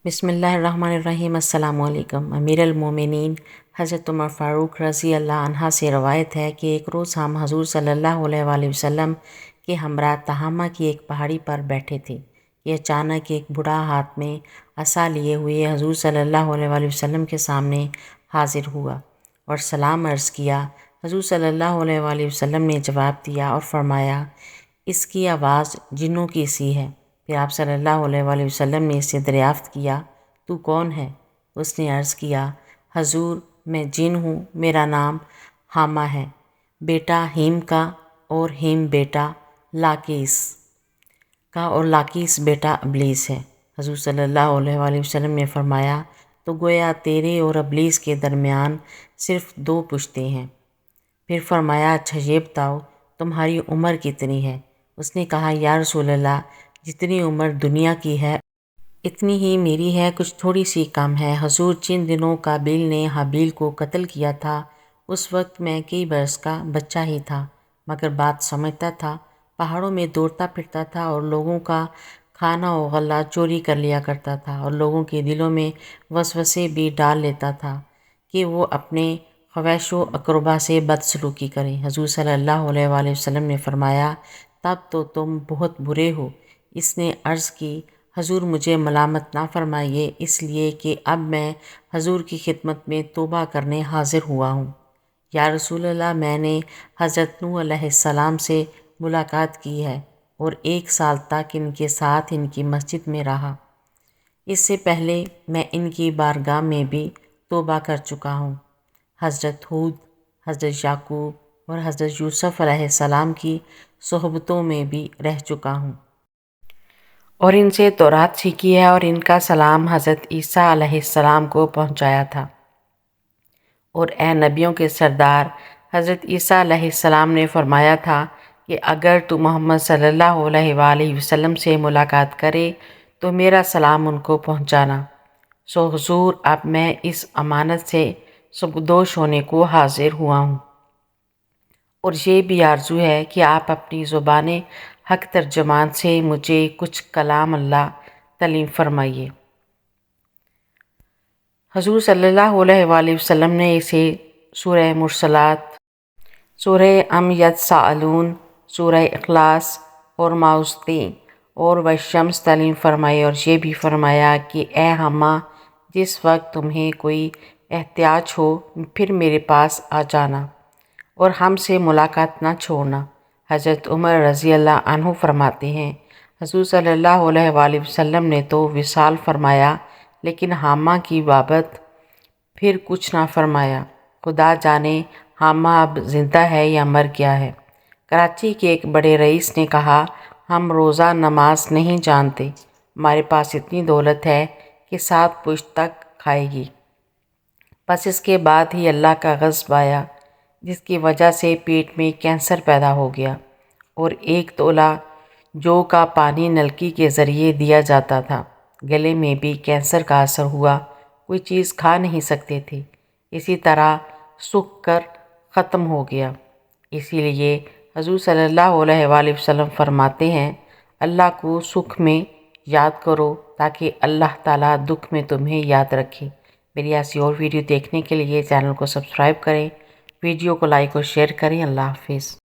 بسم اللہ الرحمن الرحیم۔ السلام علیکم۔ امیر المومنین حضرت عمر فاروق رضی اللہ عنہ سے روایت ہے کہ ایک روز ہم حضور صلی اللہ علیہ وآلہ وسلم کے ہمراہ تہامہ کی ایک پہاڑی پر بیٹھے تھے کہ اچانک ایک بوڑھا ہاتھ میں عصا لیے ہوئے حضور صلی اللہ علیہ وآلہ وسلم کے سامنے حاضر ہوا اور سلام عرض کیا۔ حضور صلی اللہ علیہ وآلہ وسلم نے جواب دیا اور فرمایا، اس کی آواز جنوں کی سی ہے۔ پھر آپ صلی اللہ علیہ وآلہ وسلم نے اس سے دریافت کیا، تو کون ہے؟ اس نے عرض کیا، حضور میں جن ہوں، میرا نام حامہ ہے، بیٹا ہیم کا، اور ہیم بیٹا لاکیس کا، اور لاکیس بیٹا ابلیس ہے۔ حضور صلی اللہ علیہ وآلہ وسلم نے فرمایا، تو گویا تیرے اور ابلیس کے درمیان صرف 2 پشتے ہیں۔ پھر فرمایا، اچھا یہ بتاؤ تمہاری عمر کتنی ہے؟ اس نے کہا، یا رسول اللہ، جتنی عمر دنیا کی ہے اتنی ہی میری ہے، کچھ تھوڑی سی کم ہے۔ حضور، جن دنوں قابیل نے حابیل کو قتل کیا تھا اس وقت میں کئی برس کا بچہ ہی تھا، مگر بات سمجھتا تھا، پہاڑوں میں دوڑتا پھرتا تھا اور لوگوں کا کھانا و غلہ چوری کر لیا کرتا تھا، اور لوگوں کے دلوں میں وسوسے بھی ڈال لیتا تھا کہ وہ اپنے خواہش و اقربا سے بدسلوکی کریں۔ حضور صلی اللہ علیہ وآلہ وسلم نے فرمایا، تب تو تم بہت برے ہو۔ اس نے عرض کی، حضور مجھے ملامت نہ فرمائیے، اس لیے کہ اب میں حضور کی خدمت میں توبہ کرنے حاضر ہوا ہوں۔ یا رسول اللہ، میں نے حضرت نوح علیہ السلام سے ملاقات کی ہے اور 1 سال تک ان کے ساتھ ان کی مسجد میں رہا۔ اس سے پہلے میں ان کی بارگاہ میں بھی توبہ کر چکا ہوں۔ حضرت ہود، حضرت یعقوب اور حضرت یوسف علیہ السلام کی صحبتوں میں بھی رہ چکا ہوں اور ان سے تورات سیکھی ہے، اور ان کا سلام حضرت عیسیٰ علیہ السلام کو پہنچایا تھا۔ اور اے نبیوں کے سردار، حضرت عیسیٰ علیہ السلام نے فرمایا تھا کہ اگر تو محمد صلی اللہ علیہ وآلہ وسلم سے ملاقات کرے تو میرا سلام ان کو پہنچانا۔ سو حضور، اب میں اس امانت سے سبکدوش ہونے کو حاضر ہوا ہوں، اور یہ بھی آرزو ہے کہ آپ اپنی زبان حق ترجمان سے مجھے کچھ کلام اللہ تعلیم فرمائیے۔ حضور صلی اللہ علیہ وآلہ وسلم نے اسے سورہ مرسلات، سورہ ام یتساءلون، سورہ اخلاص اور معوذتین اور والشمس تعلیم فرمائی، اور یہ بھی فرمایا کہ اے حامہ، جس وقت تمہیں کوئی احتیاج ہو پھر میرے پاس آ جانا اور ہم سے ملاقات نہ چھوڑنا۔ حضرت عمر رضی اللہ عنہ فرماتے ہیں، حضور صلی اللہ علیہ وآلہ وسلم نے تو وصال فرمایا، لیکن حامہ کی بابت پھر کچھ نہ فرمایا۔ خدا جانے حامہ اب زندہ ہے یا مر گیا ہے۔ کراچی کے ایک بڑے رئیس نے کہا، ہم روزہ نماز نہیں جانتے، ہمارے پاس اتنی دولت ہے کہ 7 پشت تک کھائے گی۔ بس اس کے بعد ہی اللہ کا غضب آیا، جس کی وجہ سے پیٹ میں کینسر پیدا ہو گیا، اور 1 تولہ جو کا پانی نلکی کے ذریعے دیا جاتا تھا۔ گلے میں بھی کینسر کا اثر ہوا، کوئی چیز کھا نہیں سکتے تھے، اسی طرح سوکھ کر ختم ہو گیا۔ اسی لیے حضور صلی اللہ علیہ وآلہ وسلم فرماتے ہیں، اللہ کو سکھ میں یاد کرو تاکہ اللہ تعالیٰ دکھ میں تمہیں یاد رکھے۔ میری ایسی اور ویڈیو دیکھنے کے لیے چینل کو سبسکرائب کریں، ویڈیو کو لائک اور شیئر کریں۔ اللہ حافظ۔